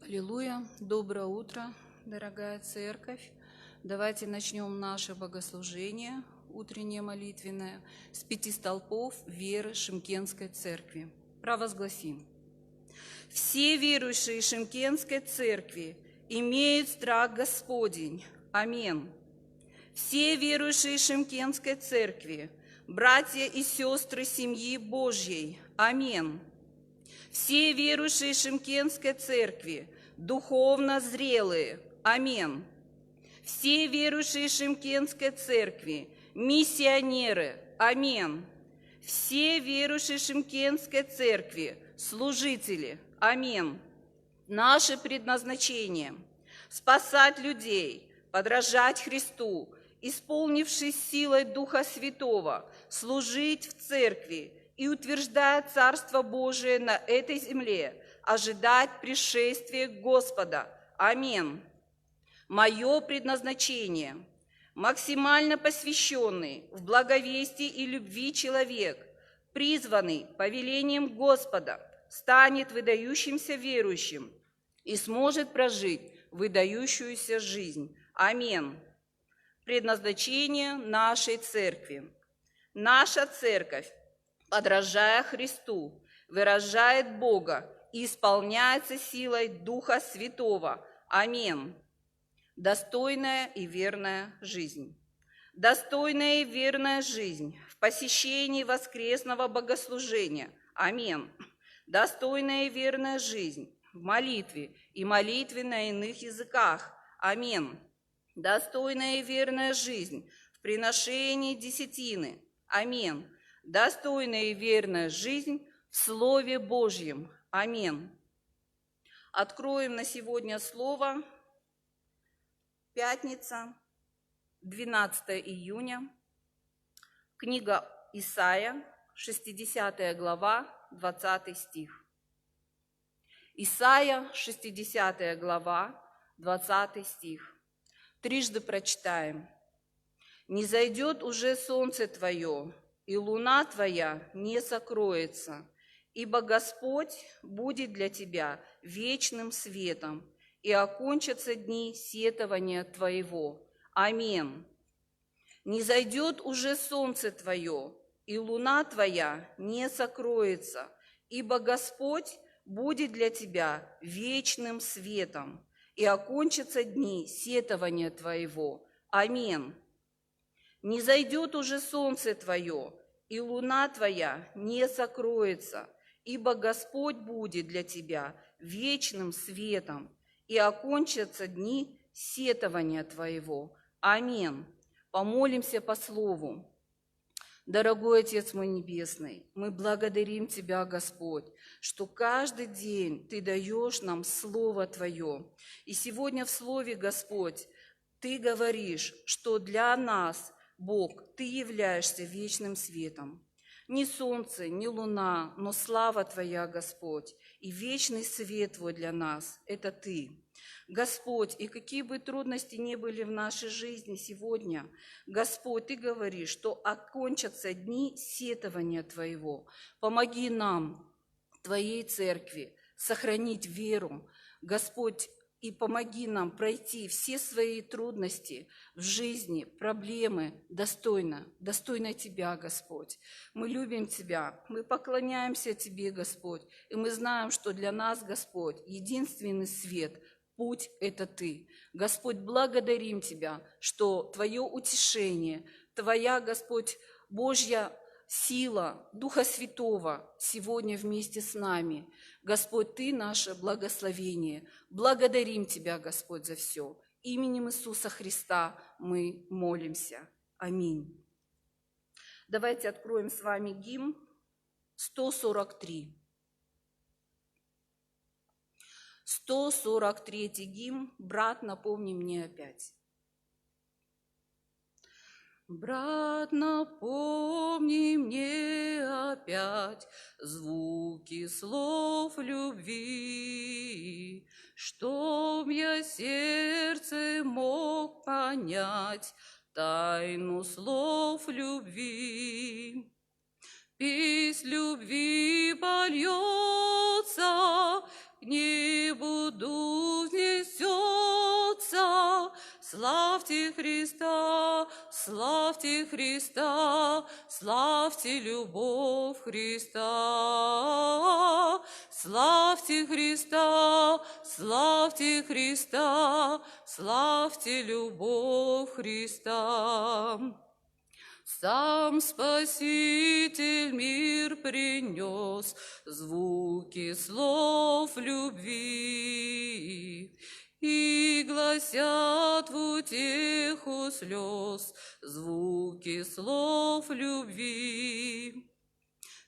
Аллилуйя! Доброе утро, дорогая церковь! Давайте начнем наше богослужение, утреннее молитвенное, с 5 столпов веры Шымкентской церкви. Провозгласим. Все верующие Шымкентской церкви имеют страх Господень. Аминь. Все верующие Шымкентской церкви, братья и сестры семьи Божьей. Аминь. Все верующие Шымкентской церкви, духовно зрелые. Аминь. Все верующие Шымкентской церкви, миссионеры. Аминь. Все верующие Шымкентской церкви, служители. Аминь. Наше предназначение – спасать людей, подражать Христу, исполнившись силой Духа Святого, служить в церкви и, утверждая Царство Божие на этой земле, ожидать пришествия Господа. Аминь. Мое предназначение – максимально посвященный в благовестии и любви человек, призванный повелением Господа, станет выдающимся верующим и сможет прожить выдающуюся жизнь. Аминь. Предназначение нашей церкви. Наша церковь, подражая Христу, выражает Бога и исполняется силой Духа Святого. Аминь. Достойная и верная жизнь. Достойная и верная жизнь в посещении воскресного богослужения. Аминь. Достойная и верная жизнь в молитве и молитве на иных языках. Аминь. Достойная и верная жизнь в приношении десятины. Аминь. Достойная и верная жизнь в Слове Божьем. Аминь. Откроем на сегодня слово. Пятница, 12 июня. Книга Исайя, 60 глава, 20 стих. Исайя, 60 глава, 20 стих. Трижды прочитаем. «Не зайдет уже солнце твое, и луна твоя не сокроется, ибо Господь будет для тебя вечным светом, и окончатся дни сетования твоего. Аминь. Не зайдет уже солнце твое, и луна твоя не сокроется, ибо Господь будет для тебя вечным светом, и окончатся дни сетования твоего. Аминь. Не зайдет уже солнце твое, и луна твоя не сокроется, ибо Господь будет для тебя вечным светом, и окончатся дни сетования твоего. Аминь. Помолимся по слову. Дорогой Отец мой Небесный, мы благодарим Тебя, Господь, что каждый день Ты даешь нам Слово Твое. И сегодня в Слове, Господь, Ты говоришь, что для нас, Бог, Ты являешься вечным светом. Ни солнце, ни луна, но слава Твоя, Господь, и вечный свет Твой для нас – это Ты. Господь, и какие бы трудности ни были в нашей жизни сегодня, Господь, Ты говоришь, что окончатся дни сетования Твоего. Помоги нам, Твоей церкви, сохранить веру, Господь, и помоги нам пройти все свои трудности в жизни, проблемы достойно Тебя, Господь. Мы любим Тебя, мы поклоняемся Тебе, Господь, и мы знаем, что для нас, Господь, единственный свет – путь – это Ты. Господь, благодарим Тебя, что Твое утешение, Твоя, Господь, Божья сила Духа Святого сегодня вместе с нами. Господь, Ты наше благословение. Благодарим Тебя, Господь, за все. Именем Иисуса Христа мы молимся. Аминь. Давайте откроем с вами гимн 143. 143-й гимн. Брат, напомни мне опять. Брат, напомни мне опять звуки слов любви, чтоб я сердцем мог понять тайну слов любви. Песнь любви польется к небу дух Славьте Христа, славьте Христа, славьте любовь Христа. Славьте Христа, славьте Христа, славьте любовь Христа. Сам Спаситель мир принес, звуки слов любви, и гласят в утеху слез звуки слов любви.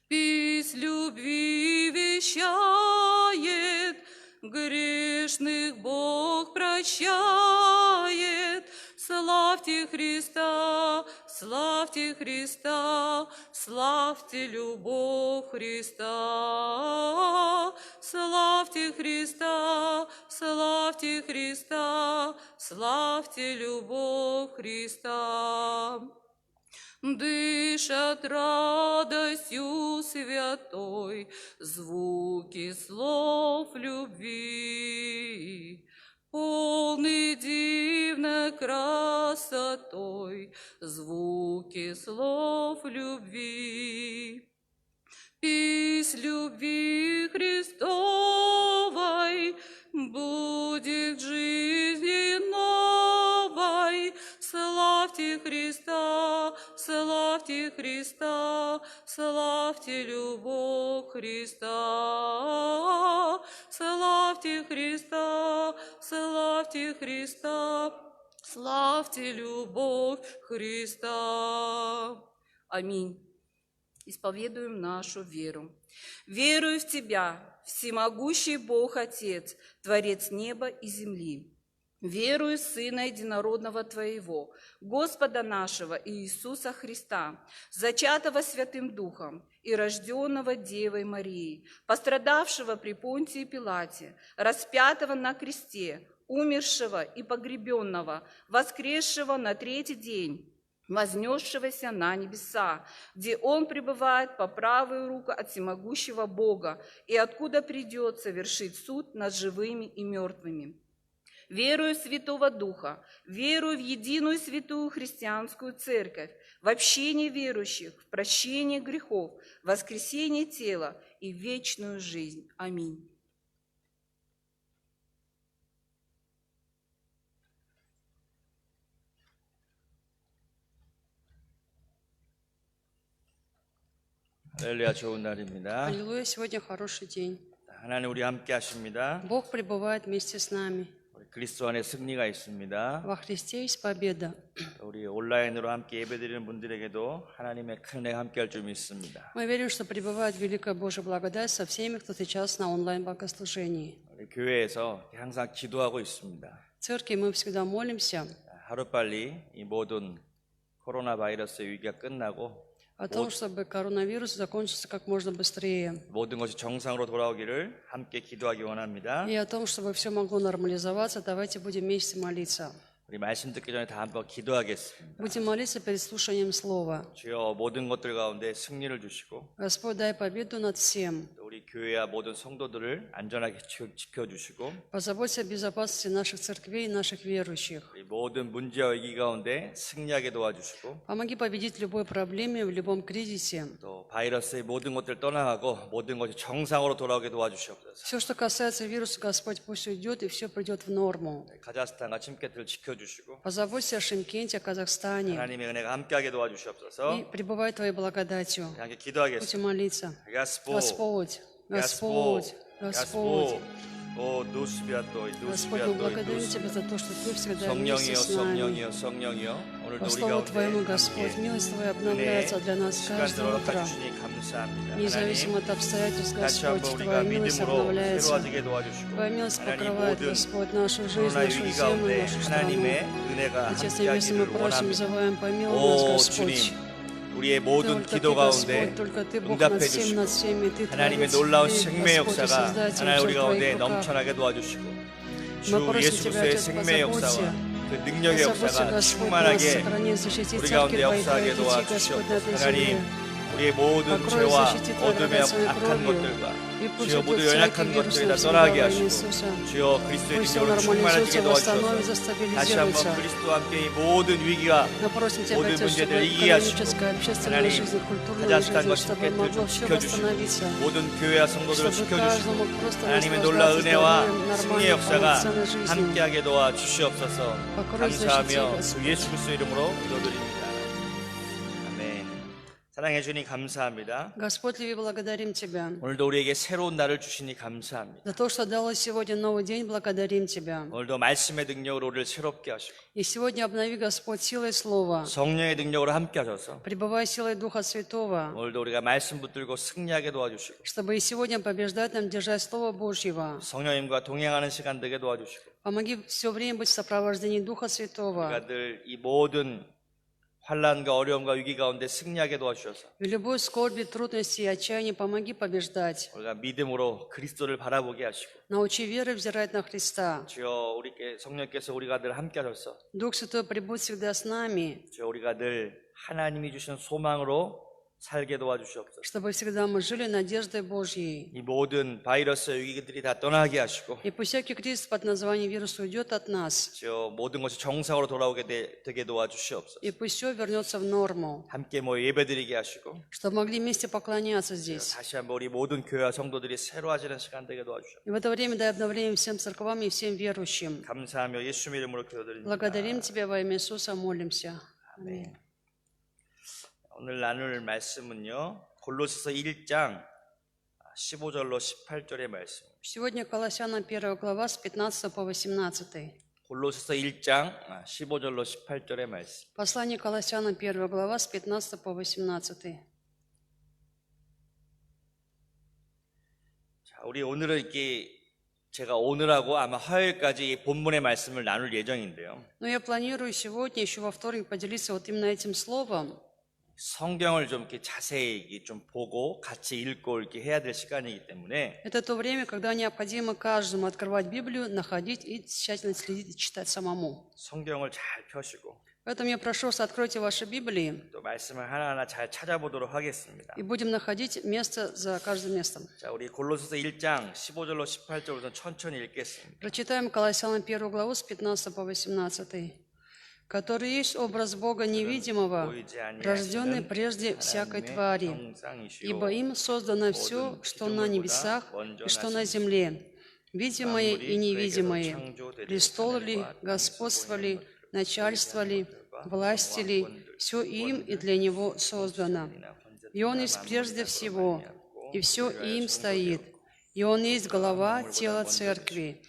Песнь любви вещает, грешных Бог прощает. Славьте Христа, славьте Христа, славьте любовь Христа. Славьте Христа, славьте Христа, славьте любовь Христа. Дышат радостью святой звуки слов любви, полны дивной красотой звуки слов любви. Песнь любви Христовой будет в жизни новой. Славьте Христа, славьте Христа, славьте любовь Христа. Славьте Христа, славьте Христа, славьте любовь Христа. Аминь. Исповедуем нашу веру. Верую в Тебя, всемогущий Бог Отец, Творец неба и земли. Верую в Сына Единородного Твоего, Господа нашего Иисуса Христа, зачатого Святым Духом и рожденного Девой Марией, пострадавшего при Понтии Пилате, распятого на кресте, умершего и погребенного, воскресшего на третий день, вознесшегося на небеса, где Он пребывает по правую руку от всемогущего Бога и откуда придет совершить суд над живыми и мертвыми. Верую в Святого Духа, верую в единую святую христианскую церковь, в общение верующих, в прощение грехов, в воскресение тела и в вечную жизнь. Аминь. 할렐루야, 좋은 날입니다. Аллилуйя, сегодня хороший день. 하나님 우리 함께 하십니다. Бог пребывает вместе с нами. 우리 그리스도 안에 승리가 있습니다. Во Христе есть победа. 우리 온라인으로 함께 예배드리는 분들에게도 하나님의 큰 은혜가 함께할 줄 믿습니다. Мы верим, что пребывает великая Божья благодать со всеми, кто сейчас на онлайн-богослужении. 우리 교회에서 항상 기도하고 있습니다. В церкви мы всегда молимся 하루빨리 이 모든 코로나 바이러스의 위기가 끝나고 о том, чтобы коронавирус закончился как можно быстрее. 모든 것이 정상으로 돌아오기를 함께 기도하기 원합니다. И о том, чтобы все могло нормализоваться, давайте будем вместе молиться. 우리 말씀 듣기 전에 다 한번 기도하겠습니다. Будем молиться перед слушанием Слова. 주여 모든 것들 가운데 승리를 주시고 Господь, дай победу над всем. 또 우리 교회와 모든 성도들을 안전하게 지켜주시고 Позаботься о безопасности наших церквей и наших верующих. 우리 모든 문제와 위기 가운데 승리하게 도와주시고 Помоги победить в любой проблеме, в любом кризисе. 또 바이러스의 모든 것들 떠나가고 모든 것이 정상으로 돌아오게 도와주시옵소서. Все, что касается вируса, Господь, пусть уйдет и все придет в норму. 카자흐스탄과 침캐트를 지켜주시고 Позаботься о Шымкенте, о Казахстане. 하나님의 은혜가 함께하게 도와주시옵소서. И пребывай Твоей благодатью. 함께 기도하겠습니다. Будем молиться. Господь, Господь, Господь, 오 누스비아토, Господь, мы благодарим Тебя за то, что Ты всегда вместе 성령이여, с нами. 성령이여, 성령이여. 오늘도 По 우리 слову Твоему, 가운데 Господь, милость Твоя 은혜, обновляется для нас каждое 시간들로 утро. 가주시니 감사합니다. Независимо 하나님, от обстоятельств, 다시 Господь, 한번 우리가 Твоя милость 믿음으로 обновляется. 새로워지게 도와주시고 Твоя милость 하나님 покрывает, 모든 Господь, нашу жизнь, 코로나의 нашу 위기 землю, 가운데 нашу страну. 하나님의 은혜가 Отец Небесный, мы 함께하기를 просим, 원합니다. завоем, помилуй нас, 오 Господь. 주님, 우리의 모든 Только 기도 Ты, 가운데 Господь, только Ты, Бог над 응답해 всем, над 주시고 всеми, Ты 하나님의 Творец, 놀라운 Ты, 생명의 Господь, и 역사가 Создатель, 하나님 все 우리 в Твоих 가운데 руках. 넘쳐나게 도와주시고 주 Мы просим 예수 Тебя, 그리스도의 Отец, 생명의 позаботься. 역사와 그 능력의 Позаботься, 역사가 Господь, нас 충만하게 сохрани, защити 우리 церковь 가운데 Твоих, 역사하게 Твоих детей, Господь, на 도와주시옵소서. этой 하나님 земле. 우리의 모든 Покрой, 죄와 защити Твоей 어둠의 драгоценной 악한 кровью 것들과 и И пусть 주여 этот 모두 всякий 연약한 вирус 것들이 다 навсегда 떠나게 во имя 하시고 Иисуса. 주여 그리스도의 Пусть все 능력으로 충만하시게 нормализуется, восстановится, 도와주셔서 다시 한번 стабилизируется. 그리스도와 함께 이 모든 위기가 Мы просим Тебя, 모든 Отец, чтобы 문제들을 이기게 하시고 экономическая, общественная 하나님 жизнь, культурная 카자흐스탄과 жизнь, чтобы 티베트를 могло 좀 все 지켜주시고 восстановиться. 모든 교회와 성도들을 Чтобы 지켜주시고 каждому просто 하나님의 놀라운 наслаждаться 은혜와 здоровьем, 승리의 нормальной, 역사가 полноценной жизнью. 함께하게 도와 주시옵소서. покрой, 감사하며 защити, 주 예수 그리스도 이름으로 기도드립니다. 아멘. 사랑해 주니 감사합니다. Господь, любви, благодарим Тебя. 오늘도 우리에게 새로운 날을 주시니 감사합니다. За то, что дал сегодня новый день, благодарим Тебя. 오늘도 말씀의 능력으로 우리를 새롭게 하시고 И сегодня обнови, Господь, силой Слова. 성령의 능력으로 함께 하셔서 Пребывай силой Духа Святого, 오늘도 우리가 말씀 붙들고 승리하게 도와주시고 чтобы и сегодня побеждать нам, держать Слово Божьего. 성령님과 동행하는 시간 되게 도와주시고 Помоги все время быть в сопровождении Духа Святого. 우리가 늘 이 모든 환난과 어려움과 위기 가운데 승리하게 도와주셔서 В любой скорби, трудности и отчаянии помоги побеждать. 우리가 믿음으로 그리스도를 바라보게 하시고 Научи верой взирать на Христа. 주여 우리께 성령께서 우리가 늘 함께 하셔서 Дух Святой пребудь всегда с нами, 주여 우리가 늘 하나님이 주시는 소망으로 살게 도와주시옵소서. чтобы всегда мы жили надеждой Божьей. 이 모든 바이러스 위기들이 다 떠나게 하시고 И пусть всякий кризис под названием вирус уйдет от нас. 주여 모든 것이 정상으로 돌아오게 되게 도와주시옵소서. И пусть все вернется в норму, 함께 모여 예배드리게 하시고 чтобы могли вместе поклоняться здесь. 다시 한번 우리 모든 교회와 성도들이 새로워지는 시간 되게 도와주시옵소서. И в это время дай обновление всем церквам и всем верующим. 감사하며 예수 이름으로 기도드립니다. Благодарим Тебя во имя Иисуса, молимся. Аминь. 오늘 나눌 말씀은요. 골로새서 1장 15절로 18절의 말씀. Сегодня Колоссянам 1 глава с 15 по 18. 골로새서 1장 15절로 18절의 말씀. Послание Колоссянам 1 глава с 15 по 18. 자, 우리 오늘은 이렇게 제가 오늘하고 아마 화요일까지 이 본문의 말씀을 나눌 예정인데요. Но я планирую сегодня, еще во вторник, поделиться вот именно этим словом. 성경을 좀 이렇게 자세히 좀 보고 같이 읽고 이렇게 해야 될 시간이기 때문에 Это то время, когда необходимо каждому открывать Библию, находить и тщательно следить и читать самому. 성경을 잘 펴시고 Поэтому я прошу вас, откройте ваши Библии 또 말씀을 하나하나 잘 찾아보도록 하겠습니다. и будем находить место за каждым местом. 자, 우리 골로새서 1장 15절로 18절 우선 천천히 읽겠습니다. Прочитаем Колоссянам 1 главу с 15 по 18. «Который есть образ Бога невидимого, рожденный прежде всякой твари, ибо им создано все, что на небесах и что на земле, видимое и невидимое, престол ли, господство ли, начальство ли, власти ли, все им и для Него создано. И Он есть прежде всего, и все им стоит. И Он есть голова тела церкви.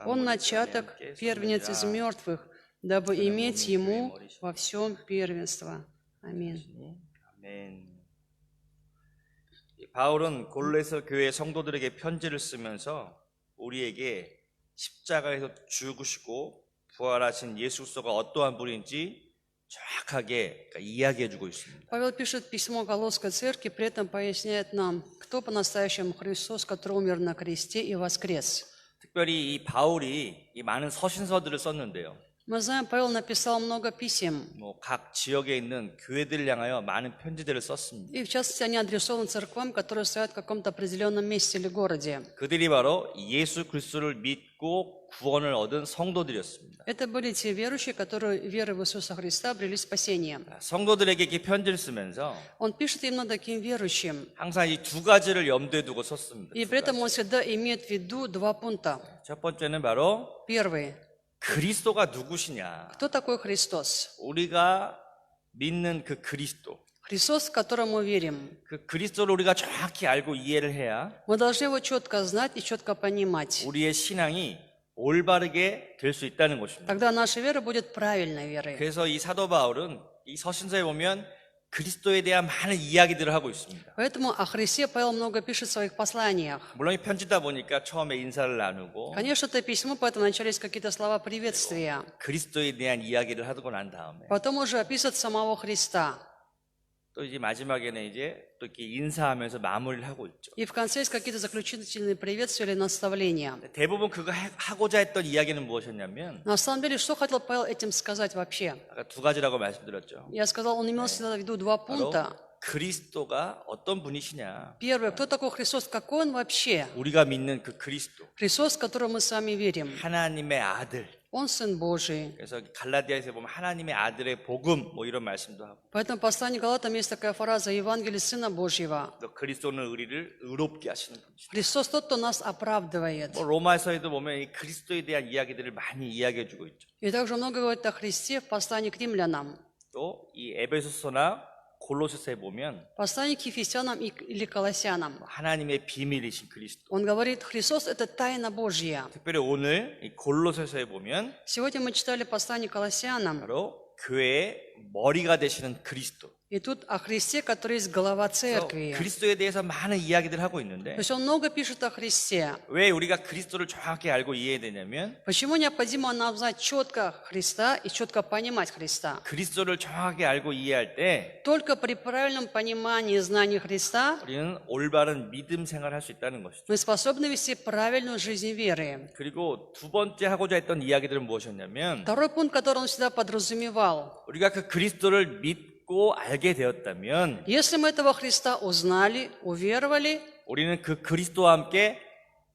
Он начаток, первенец из мертвых, дабы иметь Ему во всем первенство». Аминь. 아멘. 바울은 골로새 교회 성도들에게 편지를 쓰면서 우리에게 십자가에서 죽으시고 부활하신 예수 그리스도가 어떠한 분인지 정확하게 이야기해주고 있습니다. Павел пишет письмо Колосской церкви, при этом поясняет нам, кто по-настоящему Христос, который умер на кресте и воскрес. 특별히 이 바울이 이 많은 서신서들을 썼는데요. Мы знаем, Павел написал много писем, 각 지역에 있는 교회들을 향하여 많은 편지들을 썼습니다. и в частности они адресованы церквам, которые стоят в каком-то определенном месте или городе. 그들이 바로 예수 그리스도를 믿고 구원을 얻은 성도들이었습니다. Это были те верующие, которые верой в Иисуса Христа обрели спасение. 성도들에게 이렇게 편지를 쓰면서 Он пишет именно таким верующим, 항상 이 두 가지를 염두에 두고 썼습니다. и при этом он всегда имеет в виду два пункта. 첫 번째는 바로 Первый. 그리스도가 누구시냐. Кто такой Христос? 우리가 믿는 그 그리스도. Христос, в котором мы верим. 그 그리스도를 우리가 정확히 알고 이해를 해야 Мы должны его четко знать и четко понимать. 우리의 신앙이 올바르게 될 수 있다는 것입니다. Тогда наша вера будет правильной верой. 그래서 이 사도 바울은 이 서신서에 보면 그리스도에 대한 많은 이야기들을 하고 있습니다. Поэтому о Христе Павел много пишет в своих посланиях. 물론 이 편지다 보니까 처음에 인사를 나누고 Конечно, это письмо, поэтому начались какие-то слова приветствия. 그리스도에 대한 이야기를 하고 난 다음에 Потом уже описывают самого Христа. 또 이제 마지막에는 이제 또 이렇게 인사하면서 마무리를 하고 있죠. И в конце есть какие-то заключительные приветствия или наставления. 대부분 그거 하고자 했던 이야기는 무엇이었냐면 На самом деле, что хотел Павел этим сказать вообще? 아까 두 가지라고 말씀드렸죠. Я сказал, он имел всегда в виду два пункта. 그리스도가 어떤 분이시냐? Первое, кто такой Христос, какой Он вообще? 우리가 믿는 그 그리스도, Христос, в которого мы с вами верим. 하나님의 아들. Он Сын Божий. 그래서 갈라디아에서 보면 하나님의 아들의 복음 뭐 이런 말씀도 하고. Поэтому в послании к Галатам есть такая фраза «Евангелие Сына Божьего». 또 그리스도는 우리를 의롭게 하시는 분이시다. Христос тот, кто нас оправдывает. 뭐 로마서에도 보면 이 그리스도에 대한 이야기들을 많이 이야기해 주고 있죠. И также много говорит о Христе в послании к римлянам. 또 이 에베소서나 골로새서에 보면 В послании к Ефесянам или Колоссянам. 하나님의 비밀이신 그리스도. Он говорит, Христос – это тайна Божья. 특별히 오늘 이 골로새서에 보면 Сегодня мы читали послание к Колоссянам. 바로 교회의 머리가 되시는 그리스도. И тут о Христе, который есть глава 그래서 церкви. 그리스도에 대해서 많은 이야기들을 하고 То 있는데 есть он много пишет о Христе. 왜 우리가 그리스도를 정확히 알고 이해해야 되냐면 Почему необходимо нам знать четко Христа и четко понимать Христа? 그리스도를 정확하게 알고 이해할 때 Только при правильном понимании и знании Христа 우리는 올바른 믿음 생활을 할 수 있다는 것이죠. мы способны вести правильную жизнь веры. 그리고 두 번째 하고자 했던 이야기들은 무엇이었냐면 Второй пункт, который он всегда подразумевал. 우리가 그 그리스도를 믿고 알게 되었다면 Если мы этого Христа узнали, уверовали, 우리는 그 그리스도와 함께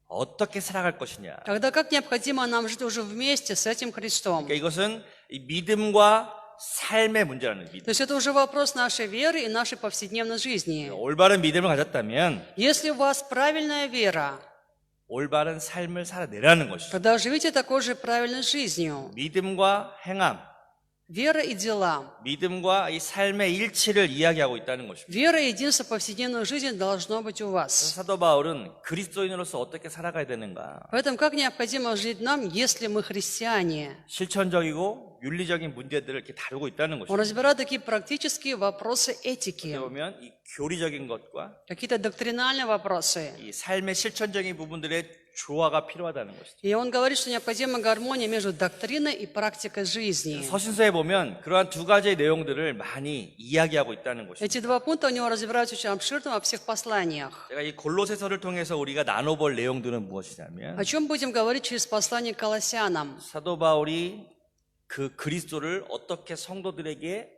어떻게 살아갈 것이냐. тогда как необходимо нам жить уже вместе с этим Христом? 그러니까 이것은 이 믿음과 삶의 문제라는 То 믿음. есть это уже вопрос нашей веры и нашей повседневной жизни. 올바른 믿음을 가졌다면 Если у вас правильная вера, 올바른 삶을 살아내라는 것이죠. тогда живите такой же правильной жизнью. 믿음과 행함, Вера и дела. 믿음과 이 삶의 일치를 이야기하고 있다는 것입니다. Вера и единство повседневной жизни должно быть у вас. 사도 바울은 그리스도인으로서 어떻게 살아가야 되는가? Поэтому как необходимо жить нам, если мы христиане? 실천적이고 윤리적인 문제들을 이렇게 다루고 있다는 Он 것입니다. разбирает такие практические вопросы этики, 어떻게 보면 이 교리적인 것과 какие-то доктринальные вопросы. 이 삶의 실천적인 부분들의 조화가 필요하다는 것이죠. И он говорит, что необходима гармония между доктриной и практикой жизни. 서신서에 보면 그러한 두 가지의 내용들을 많이 이야기하고 있다는 것이죠. Эти два пункта у него разбираются очень обширно во всех посланиях. 제가 이 골로새서를 통해서 우리가 나눠볼 내용들은 무엇이냐면 О чем будем говорить через послание к Колоссянам? 사도 바울이 그 그리스도를 어떻게 성도들에게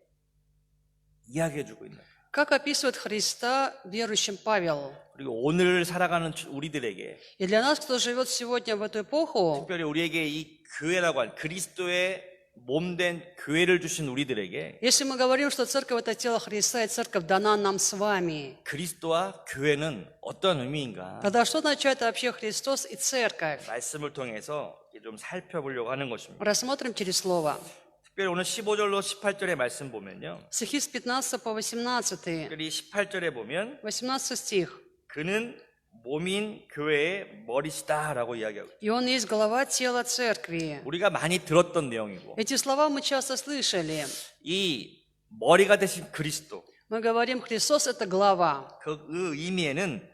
이야기해주고 있는가. Как описывает Христа верующим Павел? 그리고 오늘 살아가는 우리들에게 И для нас, кто живет сегодня в эту эпоху, 특별히 우리에게 이 교회라고 한 그리스도의 몸된 교회를 주신 우리들에게 если мы говорим, что церковь – это тело Христа, и церковь дана нам с вами, 그리스도와 교회는 어떤 의미인가 тогда что означает вообще Христос и церковь? 말씀을 통해서 좀 살펴보려고 하는 것입니다. Рассмотрим через слово. 특별히 오늘 15절로 18절의 말씀 보면요. Стихи с 15 по 18. 특별히 18절에 보면 18 стих. 그는 몸인 교회의 머리시다라고 이야기하고 있어요. И он есть глава тела церкви. 우리가 많이 들었던 내용이고 Эти слова мы часто слышали. 이 머리가 되신 그리스도 Мы говорим, Христос – это глава. 그 의미에는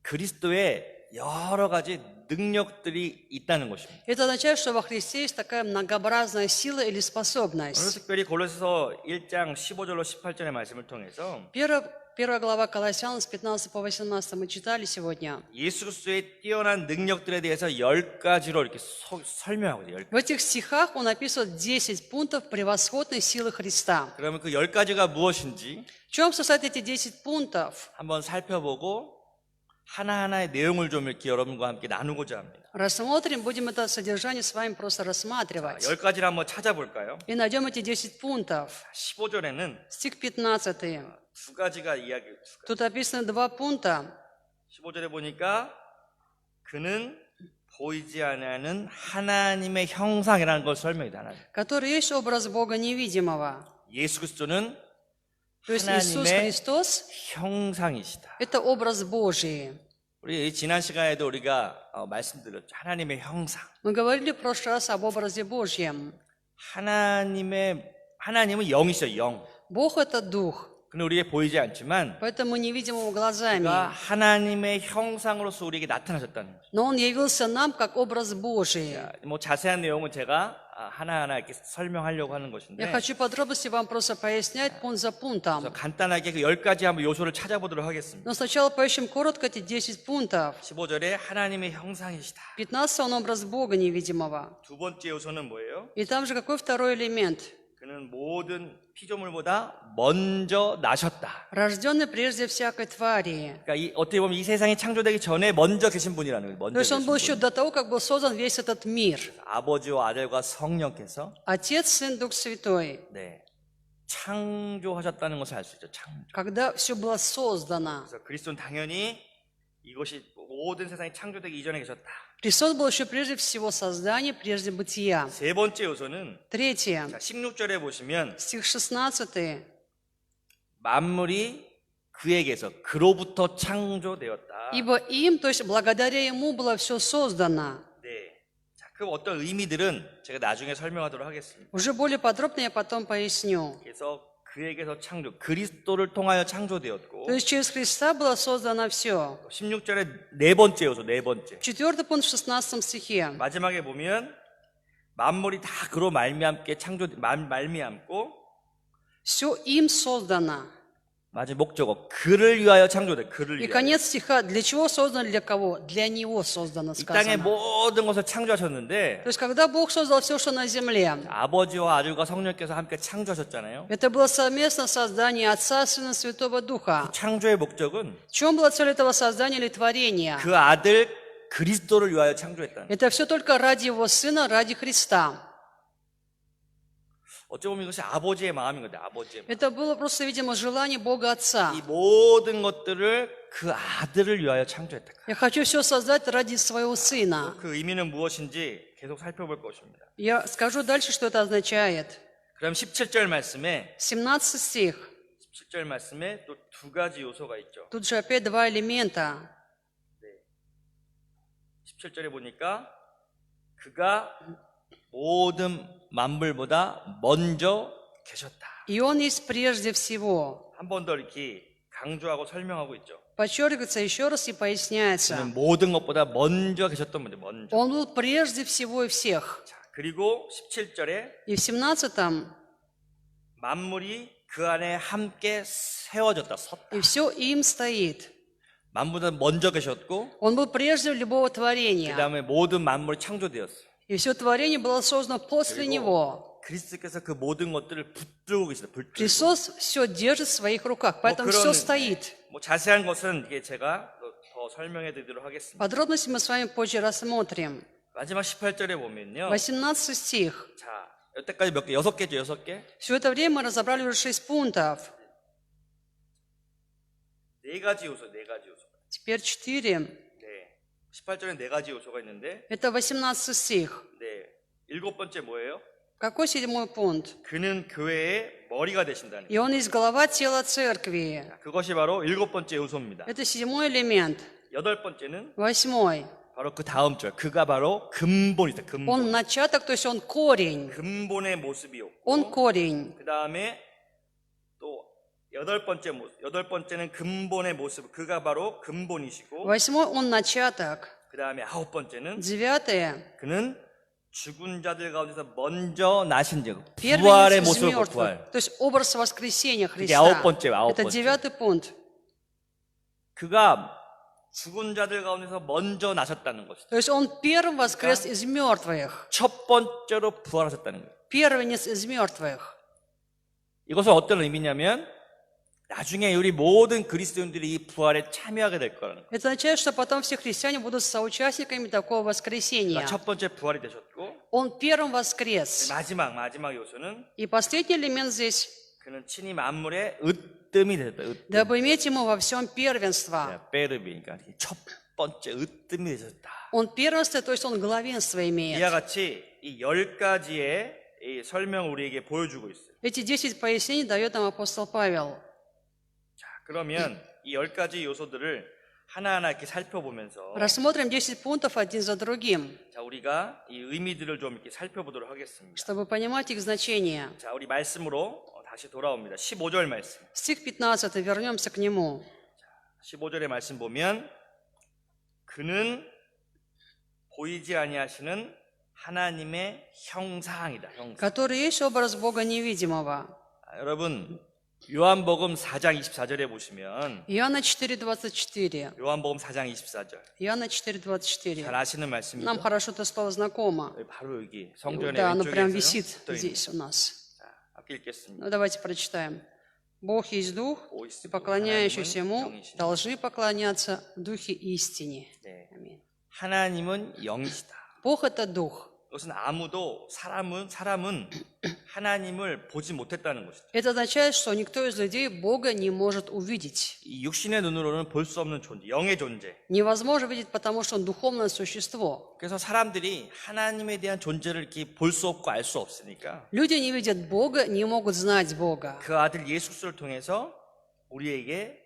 그리스도의 여러 가지 능력들이 있다는 것입니다. Это означает, что во Христе есть такая многообразная сила или 오늘 способность. 특별히 골로새서 1장 15절로 18절의 말씀을 통해서 Первая глава Колоссян с 15 по 18 мы читали сегодня. 예수 그리스도의 뛰어난 능력들에 대해서 10가지로 이렇게 설명하고 있어요. В этих стихах он описывает 10 пунктов превосходной силы Христа. 그러면 그 10가지가 무엇인지 В чем состоят эти 10 пунктов? 한번 살펴보고 하나하나의 내용을 좀 이렇게 여러분과 함께 나누고자 합니다. Рассмотрим, будем это содержание с вами просто рассматривать. 10가지를 한번 찾아볼까요? И найдем эти 10 пунктов. 15절에는 Стих 15. 두 가지가 이야기. Тут описано 2 пункта. 15절에 보니까 그는 보이지 않는 하나님의 형상이라는 걸 설명이 하나님. Который есть образ Бога невидимого. 예수 그리스도는 То есть Иисус 하나님의 Христос 형상이시다. – это образ Божий. 우리 지난 시간에도 우리가 말씀드렸죠. 하나님의 형상. Мы говорили в прошлый раз об образе Божьем. 하나님은 영이시죠, 영. Бог – это Дух. 근데 우리에게 보이지 않지만 Поэтому мы не видим его глазами. 그가 하나님의 형상으로서 우리에게 나타나셨다는 거죠. Но он явился нам как образ Божий. 뭐 자세한 내용은 제가 하나하나 이렇게 설명하려고 하는 Я 것인데 хочу подробности вам просто пояснять пункт за 그래서 пунктом. 간단하게 그 10가지 한번 요소를 찾아보도록 하겠습니다. Но сначала поищем коротко эти 10 пунктов. 15절에 하나님의 형상이시다. 15 он образ Бога невидимого. 두 번째 요소는 뭐예요? И там же какой второй элемент? 그는 모든 피조물보다 먼저 나셨다. рожденный прежде всякой твари. 그러니까 어떻게 보면 이 세상이 창조되기 전에 먼저 계신 분이라는 거예요. То 먼저 есть он 계신 был 분. еще до того, как был создан весь этот мир. 아버지와 아들과 성령께서 Отец, Сын, Дух Святой. 네, 창조하셨다는 것을 알 수 있죠. 창조. Когда все было создано. 그래서 그리스도는 당연히 이것이 모든 세상이 창조되기 이전에 계셨다. Христос был еще прежде всего создания, прежде бытия. 세 번째 요소는 Третье. 자, 16절에 보시면 Стих 16. 만물이 그에게서 그로부터 창조되었다. Ибо им, то есть благодаря Ему было все создано. 네. 자, 그 어떤 의미들은 제가 나중에 설명하도록 하겠습니다. Уже более подробно я потом поясню. 그래서 그에게서 창조, 그리스도를 통하여 창조되었고 То есть через Христа было создано все. 16절에 네 번째 요소, 네 번째. Четвертый пункт в 16 стихе. 마지막에 보면 만물이 다 그로 말미암게 말미암고 Все им создано. 마지막 목적어 그를 위하여 창조돼. 그를 И 위하여. конец стиха. Для чего создано, для кого? Для Него создано, 이 땅의 сказано. 모든 것을 창조하셨는데 То есть когда Бог создал все, что на земле, 아버지와 아들과 성령께서 함께 창조하셨잖아요. это было совместное создание Отца, Сына, Святого Духа. 창조의 목적은 В чем была цель этого создания или творения? 그 아들 그리스도를 위하여 창조했다는. Это все только ради Его Сына, ради Христа. 어찌 보면 이것이 아버지의 마음인 건데 아버지의 마음. Это было просто, видимо, желание Бога Отца. 이 모든 것들을 그 아들을 위하여 창조했다. Я хочу все создать ради своего Сына. 그 의미는 무엇인지 계속 살펴볼 것입니다. Я скажу дальше, что это означает. 그럼 17절 말씀에 17 стих. 17절 말씀에 또 두 가지 요소가 있죠. Тут же опять два элемента. 17절에 보니까 그가 모든 만물보다 먼저 계셨다. И Он есть прежде всего. 한 번 더 이렇게 강조하고 설명하고 있죠. Подчеркивается еще раз и поясняется. 그는 모든 것보다 먼저 계셨던 분이 먼저. Он был прежде всего и всех. 자, 그리고 17절에 И в 17 만물이 그 안에 함께 세워졌다. 섰다. и все им стоит. 만물보다 먼저 계셨고 Он был прежде любого 그 творения. 다음에 모든 만물이 창조되었어요. И все творение было создано после Него. 그리스도께서 그 모든 것들을 붙들고 계시다. 붙들고. Христос все держит в своих руках, поэтому все стоит. 뭐 자세한 것은 이게 제가 더 설명해 드리도록 하겠습니다. Подробности мы с вами позже рассмотрим. 마지막 18절에 보면요. 18 стих. 자, 여태까지 몇 개? 6개죠, 6개? Все это время мы разобрали уже 6 пунктов. 네 가지 요소, 네 가지 요소. Теперь 4. 네. 18절에 네 가지 요소가 있는데, Это 18 стих. 네. 일곱 번째 뭐예요? Какой 7 пункт? 그는 교회의 머리가 되신다는 И он есть глава тела церкви. 거예요. 그것이 바로 일곱 번째 요소입니다. Это 7 элемент. 여덟 번째는 8. 바로 그 다음 절. 그가 바로 근본이다. 근본. Он начаток, то есть он корень. 근본의 모습이었고, Он корень. 그 다음에 또 여덟 번째는 근본의 모습. 그가 바로 근본이시고, 8 он начаток. 그 다음에 아홉 번째는 9. 그는 죽은 자들 가운데서 먼저 나신 자, Первый 부활의 из 모습을 мертвых. 부활. То есть образ воскресения 그게 아홉 Христа. 번째예요, 아홉 Это 번째. 9 пункт. 그가 죽은 자들 가운데서 먼저 나셨다는 것이죠. То есть он первым воскрес из мертвых. 첫 번째로 부활하셨다는 거예요. Первенец из мертвых. 이것은 어떤 의미냐면 나중에 우리 모든 그리스도인들이 이 부활에 참여하게 될 거라는 거예요. Это означает, что потом все христиане будут соучастниками такого воскресения. 그러니까 첫 번째 부활이 되셨고, Он первым воскрес. 마지막 요소는 И последний элемент здесь. 그는 친히 만물의 으뜸이 되셨다. 으뜸. Дабы иметь ему во всем первенство. 베르비니까 첫 번째 으뜸이 되셨다. Он первенство, то есть он главенство 이와 имеет. 같이 이 10가지의 이 설명을 우리에게 보여주고 있어요. Эти 10 пояснений дает нам апостол Павел. 자, 그러면 이 10가지 요소들을 하나하나 이렇게 살펴보면서 Рассмотрим 10 пунктов один за другим, 자, 우리가 이 의미들을 좀 이렇게 살펴보도록 하겠습니다. чтобы понимать их значение. 자, 우리 말씀으로 다시 돌아옵니다. 15절 말씀. Стих 15, вернемся к нему. 15절의 말씀 보면 그는 보이지 아니하시는 하나님의 형상이다. 형상. Который есть образ Бога невидимого. 여러분 요한복음 4장 24절에 보시면 Иоанна 4:24. 요한복음 4장 24절 Иоанна 4:24. 잘 아시는 Нам 말씀이죠. хорошо это слово знакомо. 바로 여기 성전의 Да, оно 왼쪽에 прям 있어요. висит 붙어 있는. здесь у нас. 자, 읽겠습니다. Ну, давайте прочитаем. Бог есть Дух, и поклоняющиеся Ему должны поклоняться в Духе истине. 네. Аминь. 하나님은 영이시다. Бог – это Дух. 이것은 아무도 사람은 하나님을 보지 못했다는 것이다. Это означает, что никто из людей Бога не может увидеть. 이 육신의 눈으로는 볼 수 없는 존재, 영의 존재. Невозможно видеть, потому что Он духовное существо. 그래서 사람들이 하나님에 대한 존재를 이렇게 볼 수 없고 알 수 없으니까 Люди не видят Бога, не могут знать Бога. 그 아들 예수 그리스도를 통해서 우리에게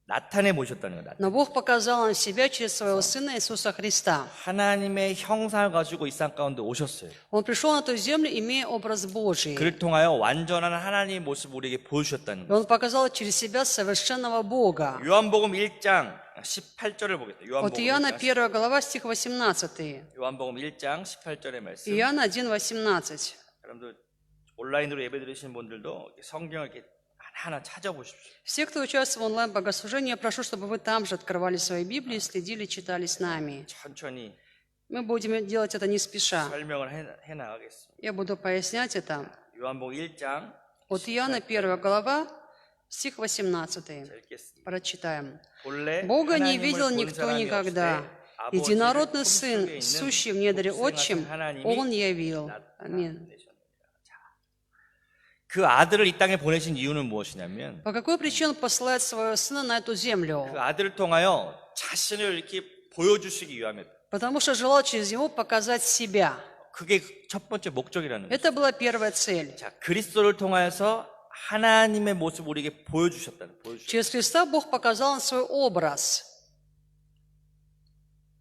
나타내 보셨다는 거다. Но Бог показал нам себя через Своего Сына Иисуса Христа. 하나님의 형상을 가지고 이 땅 가운데 오셨어요. Он пришел на эту землю, имея образ Божий. 그를 통하여 완전한 하나님의 모습을 우리에게 보여주셨다는 И 거예요. Он показал через себя совершенного Бога. 요한복음 1장 18절을 보겠습니다. От Иоанна 1 глава, стих 18. 요한복음 1장 18절의 말씀. Иоанна 1:18. 여러분들 온라인으로 예배 드리시는 분들도 성경을 이렇게 하나하나 찾아보십시오. Все, кто участвует в онлайн-богослужении, я прошу, чтобы вы там же открывали свои Библии, следили, читали с нами. 천천히 Мы будем делать это не спеша. 설명을 해 나가겠습니다. Я буду пояснять это. 요한복음 1장 От Иоанна 1 глава, стих 18. 읽겠습니다. Прочитаем. 본래 Бога не 하나님을 видел 본 никто 사람이 никогда. 없으되 Единородный 아버지의 Сын, 품속에 있는 сущий в недре 독생하신 Отчим, 하나님이 Он явил. Аминь. 나타내셨느니라. 자, 그 아들을 이 땅에 보내신 이유는 무엇이냐면 По какой причине Он посылает Своего Сына на эту землю? 그 아들을 통하여 자신을 이렇게 보여주시기 위함이다. Потому что желал через Него показать себя. 그게 첫 번째 목적이라는 거예요. Это была первая цель. 자, 그리스도를 통하여서 하나님의 모습을 우리에게 보여주셨다는 거예요. Через Христа Бог показал нам свой образ.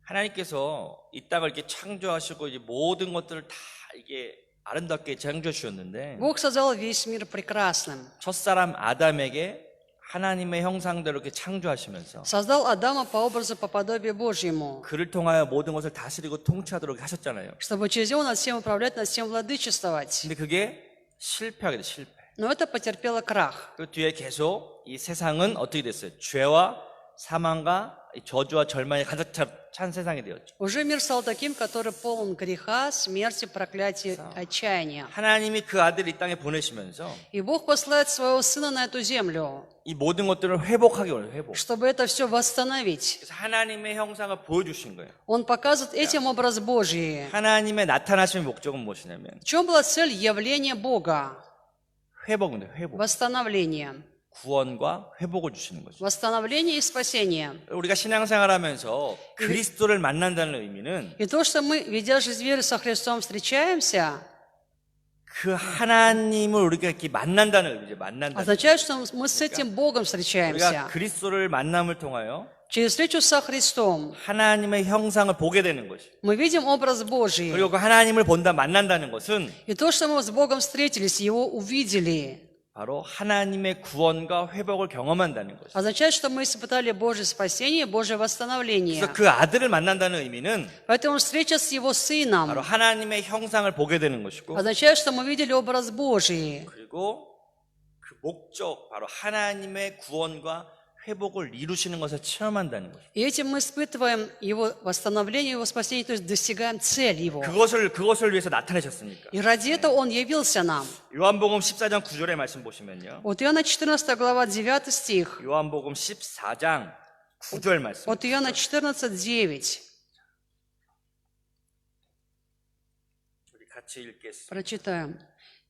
하나님께서 이 땅을 이렇게 창조하시고 이제 모든 것들을 다 이게 아름답게 창조해 주셨는데 Бог создал весь мир прекрасным. 첫사람 아담에게 하나님의 형상대로 이렇게 창조하시면서 Создал Адама по образу, по подобию Божьему, 그를 통하여 모든 것을 다스리고 통치하도록 하셨잖아요. чтобы через него над всем управлять, над всем владычествовать. 근데 그게 실패하게 돼, 실패. Но это потерпело крах. 그 뒤에 계속 이 세상은 어떻게 됐어요? 죄와 사망과 이 저주와 절망이 가득 찬 세상이 되었죠. Уже мир стал таким, который полон греха, смерти, проклятия, отчаяния. 하나님이 그 아들을 이 땅에 보내시면서 И Бог посылает Своего Сына на эту землю, 이 모든 것들을 회복하기 원해요. 회복. чтобы это все восстановить. 그래서 하나님의 형상을 보여주신 거예요. Он показывает этим образ Божий. 하나님의 나타나심의 목적은 무엇이냐면 В чем была цель явления Бога? 회복인데 회복. Восстановление. 구원과 회복을 주시는 거죠. Восстановление и спасение. 우리가 신앙생활하면서 그리스도를 만난다는 의미는 И то, что мы, ведя жизнь веры со Христом, встречаемся, 그 하나님을 우리가 이렇게 만난다는 의미죠. 만난다는. означает, что мы с этим Богом 우리가 встречаемся. 그리스도를 만남을 통하여 Через встречу со Христом 하나님의 형상을 보게 되는 것이. мы видим образ Божий. 그리고 그 하나님을 본다 만난다는 것은 И то, что мы с Богом встретились, Его увидели, 바로 하나님의 구원과 회복을 경험한다는 것이. означает, что мы испытали Божье спасение, Божье восстановление. 그래서 그 아들을 만난다는 의미는 Поэтому встреча с Его 바로 Сыном 하나님의 형상을 보게 되는 것이고, означает, что мы видели образ Божий. 그리고 그 목적 바로 하나님의 구원과 회복을 이루시는 것을 체험한다는 것이죠. И этим мы испытываем Его восстановление, Его спасение, то есть достигаем цель Его. 그것을 위해서 나타내셨으니까. И ради этого Он явился нам. 요한복음 14장 9절의 말씀 보시면요. От Иоанна 14 глава 9 стих. 요한복음 14장 9절 말씀. От Иоанна 14, 9. 우리 같이 읽겠습니다. Прочитаем.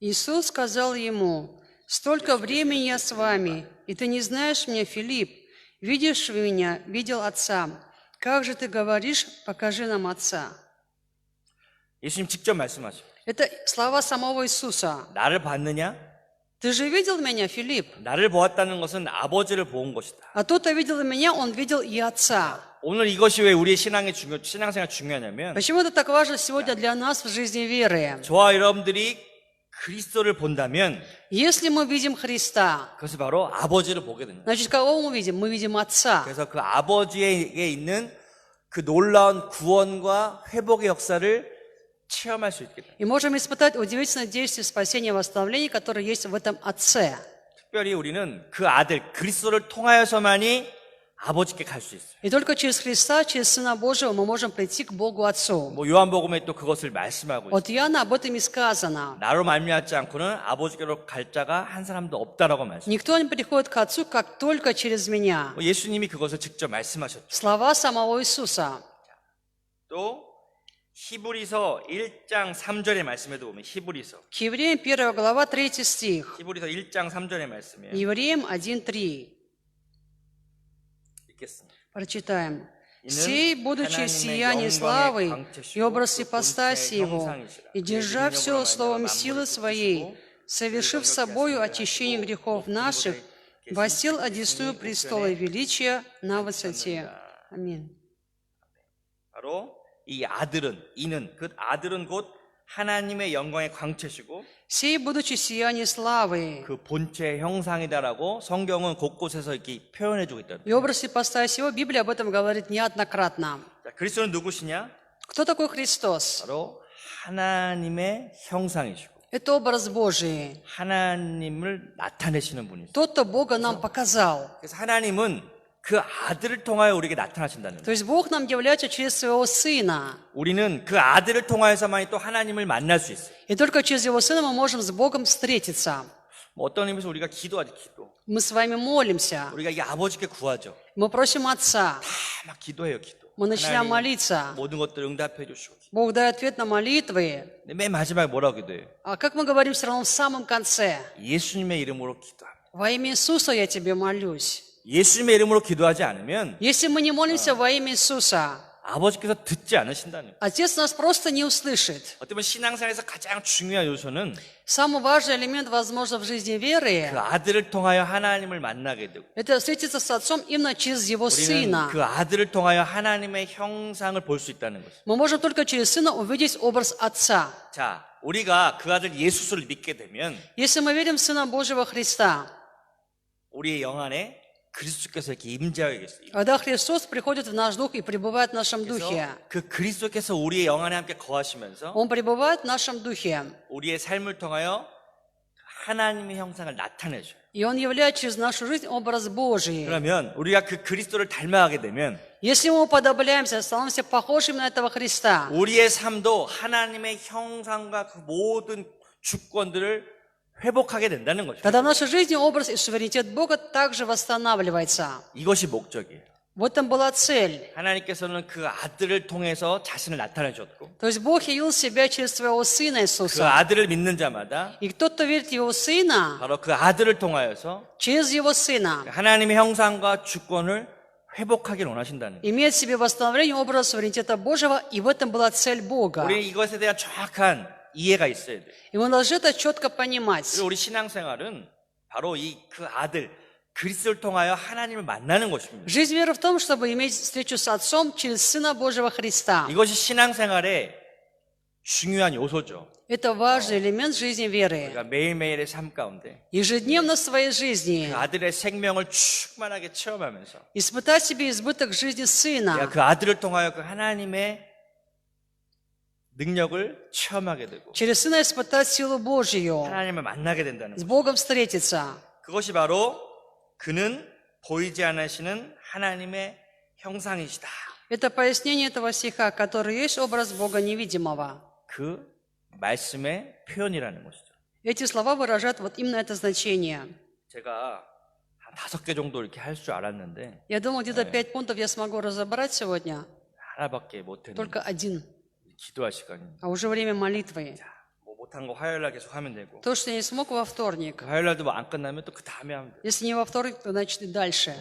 Иисус сказал ему: «Столько времени я с вами, и ты не знаешь меня, Филипп. Видишь меня, видел Отца. Как же ты говоришь, покажи нам Отца?» 예수님 직접 말씀하시죠. Это слова самого Иисуса. 나를 봤느냐? «Ты же видел меня, Филипп? 나를 보았다는 것은 아버지를 본 것이다. А тот, кто видел меня, он видел и Отца». 오늘 이것이 왜 우리의 신앙생활 중요하냐면 Почему это так важно сегодня для нас в жизни веры? 저와 여러분들이 그리스도를 본다면 Если мы видим Христа, 그것이 바로 아버지를 보게 됩니다. значит, кого мы видим? Мы видим Отца. 그래서 그 아버지에게 있는 그 놀라운 구원과 회복의 역사를 체험할 수 있게 됩니다. И можем испытать удивительное действие спасения и восстановления, которое есть в этом Отце. 특별히 우리는 그 아들 그리스도를 통하여서만이 아버지께 갈 수 있어요. И только через Христа, через Сына Божьего мы можем прийти к Богу Отцу. 뭐 요한복음에 또 그것을 말씀하고 있어요. От Иоанна об этом и сказано. 나로 말미암지 않고는 아버지께로 갈 자가 한 사람도 없다라고 말씀해요. Никто не приходит к Отцу, как только через меня. 예수님이 그것을 직접 말씀하셨죠. Слова самого Иисуса. 또 히브리서 1장 3절의 말씀에도 보면 히브리서 К Евреям 1 глава 3 стих. 히브리서 1장 3절의 말씀이에요. Евреям 1:3. 읽겠습니다. Прочитаем. «Сей, будучи в сиянии славы и образ ипостаси Его, и держа все словом силы Своей, совершив собою очищение грехов наших, воссел одесную престола величия на высоте». Аминь. 바로 이 아들은 이는 그 아들은 곧 하나님의 영광의 광채시고 «Сей, будучи в сиянии славы 그 본체의 형상이다라고 성경은 곳곳에서 이렇게 표현해 주고 있다. и образ ипостаси Его», Библия об этом говорит неоднократно. 자, 그리스도는 누구시냐? Кто такой Христос? 바로 하나님의 형상이시고 Это образ Божий. 하나님을 나타내시는 분이시죠. Тот, кто Бога нам показал. 그래서 하나님은 그 아들을 통하여 우리에게 나타나신다는 То 거예요. есть Бог нам является через Своего Сына. 우리는 그 아들을 통하여서만이 또 하나님을 만날 수 있어요. И только через Его Сына мы можем с Богом встретиться. 뭐 어떤 의미에서 우리가 기도하지 기도. Мы с вами молимся. 우리가 이 아버지께 구하죠. Мы просим Отца. 다 막 기도해요 기도. Мы начинаем молиться. 모든 것들 응답해 주시고. Бог дает ответ на молитвы. 근데 맨 마지막에 뭐라고 기도해요? А как мы говорим все равно в самом конце? 예수님의 이름으로 기도합니다. Во имя Иисуса я тебе молюсь. 예수님의 이름으로 기도하지 않으면 Если мы не молимся во имя Иисуса, 아버지께서 듣지 않으신다는 거예요. Отец нас просто не услышит. 어떻게 보면 신앙생활에서 가장 중요한 요소는 Самый важный элемент, возможно, в жизни веры, 그 아들을 통하여 하나님을 만나게 되고 это встретиться с Отцом именно через Его 우리는 Сына. 그 아들을 통하여 하나님의 형상을 볼 수 있다는 거죠. Мы можем только через Сына увидеть образ Отца. 자, 우리가 그 아들 예수를 믿게 되면 Если мы верим в Сына Божьего Христа, 우리의 영 안에 그리스도께서 이렇게 임재하게 계세요. когда Христос приходит в наш дух и пребывает в нашем духе, 그 그리스도께서 우리의 영 안에 함께 거하시면서 Он пребывает в нашем духе, 우리의 삶을 통하여 하나님의 형상을 나타내줘요. и Он являет через нашу жизнь образ Божий. 그러면 우리가 그 그리스도를 닮아가게 되면 Если мы уподобляемся, становимся похожими на этого Христа, 우리의 삶도 하나님의 형상과 그 모든 주권들을 회복하게 된다는 거죠. тогда в нашей жизни образ и суверенитет Бога также восстанавливается. 이것이 목적이에요. В этом была цель. 하나님께서는 그 아들을 통해서 자신을 나타내 줬고 То есть Бог явил себя через своего Сына 그 Иисуса. 아들을 믿는 자마다 И тот, кто верит в Его Сына, 바로 그 아들을 통하여서 через Его Сына, 하나님의 형상과 주권을 회복하길 원하신다는 거예요. имеет в себе восстановление образа суверенитета Божьего, и в этом была цель Бога. 우리 이것에 대한 정확한 이해가 있어야 돼요. И мы должны это четко понимать. 그리고 우리 신앙생활은 바로 이 그 아들 그리스도를 통하여 하나님을 만나는 것입니다. Жизнь веры в том, чтобы иметь встречу с Отцом через Сына Божьего Христа. 이것이 신앙생활의 중요한 요소죠. Это важный элемент жизни веры. 우리가 매일매일의 삶 가운데 Ежедневно в своей жизни 그 아들의 생명을 충만하게 체험하면서 испытать себе избыток жизни 내가 Сына. 그 아들을 통하여 그 하나님의 능력을 체험하게 되고 Через Сына испытать силу Божью. 하나님을 만나게 된다는 С 거죠. Богом встретиться. 그것이 바로 그는 보이지 않으시는 하나님의 형상이시다. Это пояснение этого стиха, который есть образ Бога невидимого. 그 말씀의 표현이라는 것이죠. Эти слова выражают вот именно это значение. 제가 한 5개 정도 이렇게 할 줄 알았는데 Я думал, где-то 5 пунктов я смогу разобрать сегодня. 하나밖에 못했는데 Только один. 기도할 시간이 А уже время молитвы. 뭐 못한 거 화요일 날 계속 하면 되고 То, что я не смог во вторник. 그 화요일 날도 뭐 안 끝나면 또 그 다음에 하면 돼요. Если не во вторник, то значит и дальше.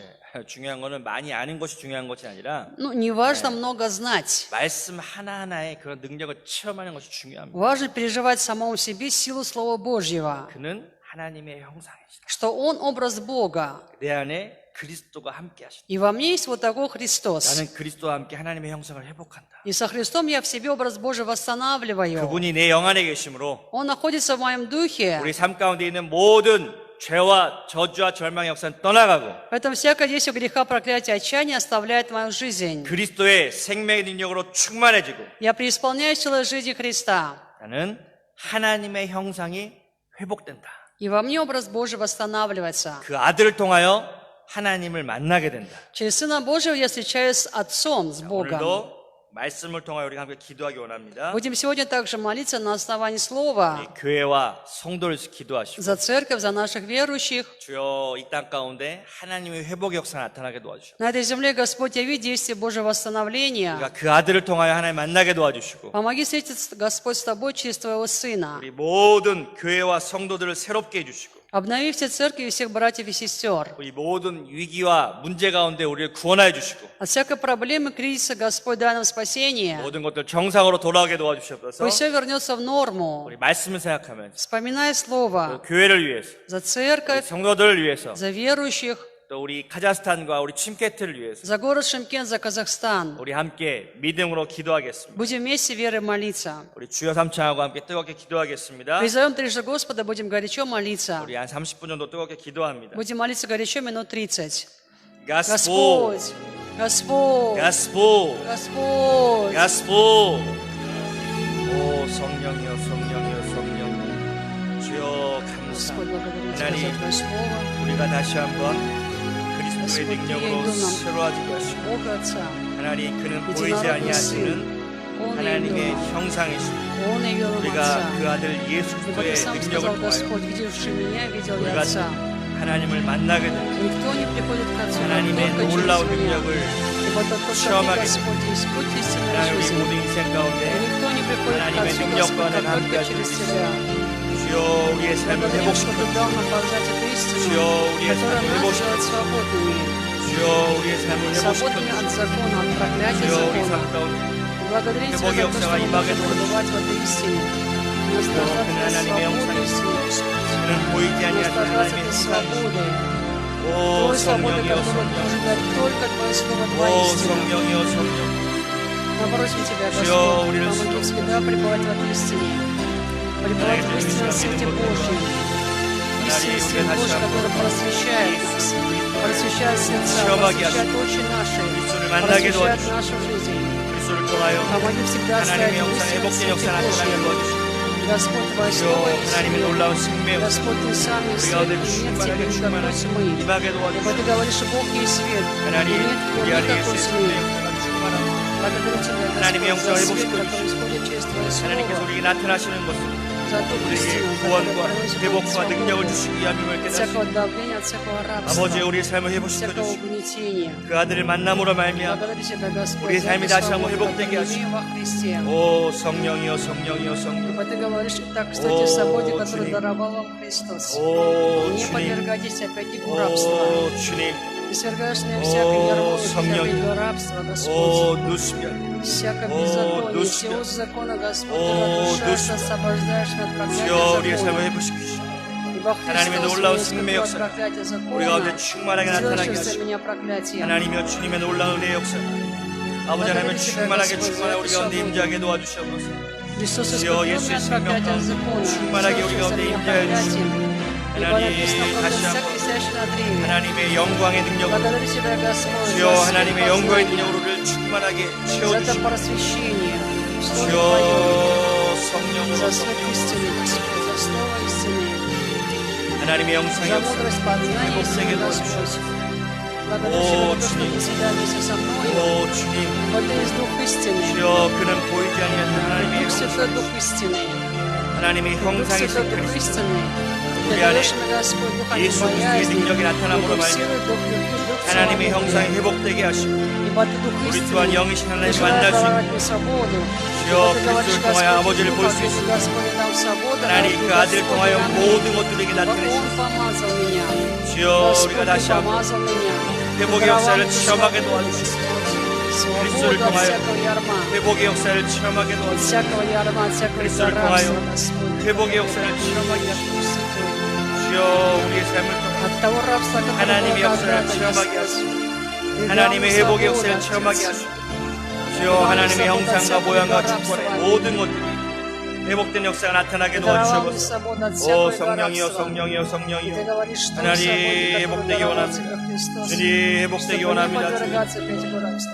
중요한 거는 많이 아는 것이 중요한 것이 아니라 Ну, не важно много знать. 말씀 하나하나의 그런 능력을 체험하는 것이 중요합니다. Важно переживать самому себе силу Слова Божьего. 그는 하나님의 형상이시다. Что Он образ Бога. 내 안에 그리스도가 함께 하신다. И во мне есть вот такой Христос. 나는 그리스도와 함께 하나님의 형상을 회복한다. И со Христом я в себе образ Божий восстанавливаю. 그분이 내 영 안에 계심으로 Он находится в моем духе. 우리 삶 가운데 있는 모든 죄와 저주와 절망의 역사는 떠나가고 Поэтому всякое действие греха, проклятия, отчаяния оставляет мою жизнь. 그리스도의 생명의 능력으로 충만해지고 Я преисполняюсь силой жизни Христа. 나는 하나님의 형상이 회복된다. И во мне образ Божий восстанавливается. 그 아들을 통하여 하나님을 만나게 된다. Через Сына Божьего я встречаюсь с Отцом, с Богом. 오늘도 말씀을 통하여 우리가 함께 기도하기 원합니다. Будем сегодня также молиться на основании Слова 우리 교회와 성도를 위해서 기도하시고 за церковь, за наших верующих. 주여 이 땅 가운데 하나님의 회복의 역사가 나타나게 도와주시고 На этой земле, Господь, я вижу действие Божьего восстановления. 우리가 그 아들을 통하여 하나님 만나게 도와주시고 Помоги встретиться, Господь, с Тобой через Твоего Сына. 우리 모든 교회와 성도들을 새롭게 해주시고 Обнови все церкви и всех братьев и сестер. 우리 모든 위기와 문제 가운데 우리를 구원하여 주시고 От всякой проблемы, кризиса, Господь, дай нам спасение. 모든 것들 정상으로 돌아오게 도와주시옵소서. Пусть все вернется в норму. 우리 말씀을 생각하면서 Вспоминая Слово 교회를 위해서 за 우리 церковь, 성도들을 위해서 за верующих, 또 우리 카자흐스탄과 우리 침케트를 위해서 за город Шымкент, за Казахстан. 우리 함께 믿음으로 기도하겠습니다. Будем вместе верой молиться. 우리 주여 삼창하고 함께 뜨겁게 기도하겠습니다. Призовем трижды Господа, будем горячо молиться. 우리 한 30분 정도 뜨겁게 기도합니다. Будем молиться горячо минут 30. 가스포 Господь, Господь, 가스포 Господь. 가스포 오 성령이여 성령이여 성령 주여 감사 Господь, благодарю Тебя 하나님, за Твое Слово. 우리가 다시 한번 그리스도의 Господь, 능력으로 Ты нам 새로워지게 하시고 Бога Отца. 하나님 그는 Единородный 보이지 아니하시는 Он 하나님의 явил, 형상이시고 Он явил нам 우리가 Отца. 그 아들 예수 Ибо Ты 그리스도의 сам 능력을 сказал, 통하여 Господь, видевший меня, видел и 우리가 Отца. 하나님을 만나게 되는 Никто не приходит к Отцу, как 하나님의 только через 놀라운 меня. 능력을 Ибо только Ты, 체험하게 Господь, есть путь истинной 하나님 우리 жизни. 모든 인생 И 가운데 никто не приходит к 하나님의 Отцу, 능력과 Господь, как 하나님 только 함께 через 하시고 Тебя. 주여 우리의 삶을 Благодарим, что 회복시켜 Ты дал нам познать эту истину, 주여 우리의 которая 삶을 нас 회복시켜 делает свободными. 주여 우리의 삶을 Свободными 회복시켜 от закона, от проклятия 주여 우리 삶 закона. 가운데 Благодарим Тебя 회복의 за то, 역사가 что мы 임하게 можем пребывать в этой истине. Наслаждаться 하나님의 свободой истины. 그는 보이지 아니하시는 Наслаждаться 하나님의 этой 형상 свободой. 오 Той свободой, 성령이여 которую 성령 может дать только Твое Слово, 오 Твоя истина. 성령이여 성령 Мы просим Тебя, 주여, Господь, 우리를 помоги всегда пребывать в этой истине. Пребывать в истинном свете Божьем. Истинный свет Божий, который просвещает нас, просвещает сердца, 체험하게 просвещает очи наши, 그리스도를 만나게 просвещает 도와주시고 нашу жизнь. 그리스도를 통하여 Помоги всегда стоять 하나님의 в 형상 истинном 회복된 свете 역사 나타나게 Божьем. 도와주시고 Господь, Твое 주여 Слово 하나님의 истина. 놀라운 승리의 역사 Господь, Ты сам есть 우리 свет, 가운데 и нет 충만하게 Тебе 충만하게 никакой тьмы. 임하게 Ибо 도와주시고 Ты говоришь, что Бог есть свет, и 하나님 нет в 우리 Нем 안에 никакой 예수의 тьмы. 역사가 충만하고 Благодарю Тебя, 하나님의 Господь, 영광을 за свет, 회복시켜 который исходит через Твое 하나님께서 Слово, 우리에게 나타나시는 것을 за ту 우리에게 истину, которая 구원과 приносит нам 회복과 능력을 свободу, 주시기 위함임을 от 깨닫습니다. всякого давления, от всякого 아버지 рабства, 우리의 삶을 от 회복시켜 всякого 주시고 угнетения. 그 아들을 만남으로 말미암아 Благодарю Тебя, Господь, 우리의 за 삶이 эту 다시 한번 свободу, 회복되게 которую 하시고 имеем во Христе. 오 성령이여 성령이여 성령 Ибо Ты говоришь так, что О, эти свободе, которую 주님. даровал вам Христос. 오 Не 주님 подвергайтесь опять игу рабства. 오 주님 Ты свергаешь мне О, всякое ярмо, 성령. всякое рабство, Господь. 오 누수별 Всякое О, беззаконие, душ все тебя. узы закона, Господь, О, Ты разрушаешь, душ тебя. освобождаешь меня от 주여 우리의 проклятия 삶을 закона. 회복시키시고 Ибо 하나님의 Христос 놀라운 меня 승리의 искупил от 역사 проклятия 우리 가운데 закона, 충만하게 나타나게 сделавшись 하시고 меня проклятием. 하나님이여 주님의 놀라운 은혜의 역사 아버지 하나님 충만하게 충만하게 우리 가운데 임재하게 도와주시옵소서 Христос 주여 искупил 예수의 меня от 생명 проклятия 가운데 закона, 충만하게 우리 сделавшись 가운데 меня 임재하여 проклятием. Ибо 하나님 написано, 다시 «Проклят всяк, 한번 висящий на древе». 하나님의 영광의 능력으로 Благодарю Тебя, Господь, 주여 за свет 하나님의 영광의 познания, 능력으로 우리를 충만하게 за это 채워주시고 просвещение в Слове 주여 Твоем, 성령으로 за свет 성령 истины, Господь, за Слово истины, 하나님의 영상의 за 역사 мудрость познания истины, Господь. Благодарю Тебя за то, что Ты всегда вместе со мной, 오 주님 ибо Ты есть Дух истины, 주여 그는 보이지 아니하는 하나님의 Дух 형상 Святой, Дух истины, 하나님의 Дух 형상이신 Святой, Дух 그리스도 истины. Ты 우리 안에 даешь мне, Господь, Духа 예수 그리스도의 боязни, 능력이 나타남으로 Дух 말미암아 силы, Дух любви, Дух 하나님의 свободы. 형상이 회복되게 하시고 Ибо Ты Дух 우리 истины, 또한 영이신 Ты 하나님을 желаешь 만날 수 있는 даровать мне свободу. 주여 Ибо Ты говоришь, 그리스도를 통하여 Господь, 아버지를 볼 수 Духа, 있습니다. Господь, нам свобода, 하나님 그 Дух, 아들을 Господь, 통하여 нам 모든 것들에게 ибо 나타내시고 Он помазал меня. 주여 Господь, 우리가 Ты 다시 한번 помазал меня. 회복의 Даровал 역사를 мне 체험하게 свободу, 도와주시고 Господь. 그리스도를 Свободу от 통하여 всякого ярма, 회복의 역사를 체험하게 от 도와주시고 всякого ярма, от всякого 그리스도를 рабства, 통하여 Господь. 회복의 역사를 체험하게 하시고 Дух Святой. 주여 우리의 삶을 통해 От того рабства, которое 하나님의 было 역사를 когда-то, 체험하게 Господь. 하시고 Ты дал 하나님의 мне 회복의 свободу, 역사를 Отец. 체험하게 하시고 주여 하나님의 형상과 모양과 주권의 모든 것들이 회복된 역사가 나타나게 Ты даровал мне 도와주시옵소서 свободу от 오 всякого 성령이여 рабства. 성령이여 И Ты 성령이여 говоришь, что 하나님, свободе, которую 회복되기 даровал 원합니다. тебе Христос, 주님 회복되기 чтобы не 원합니다 주님 подвергаться опять его рабству.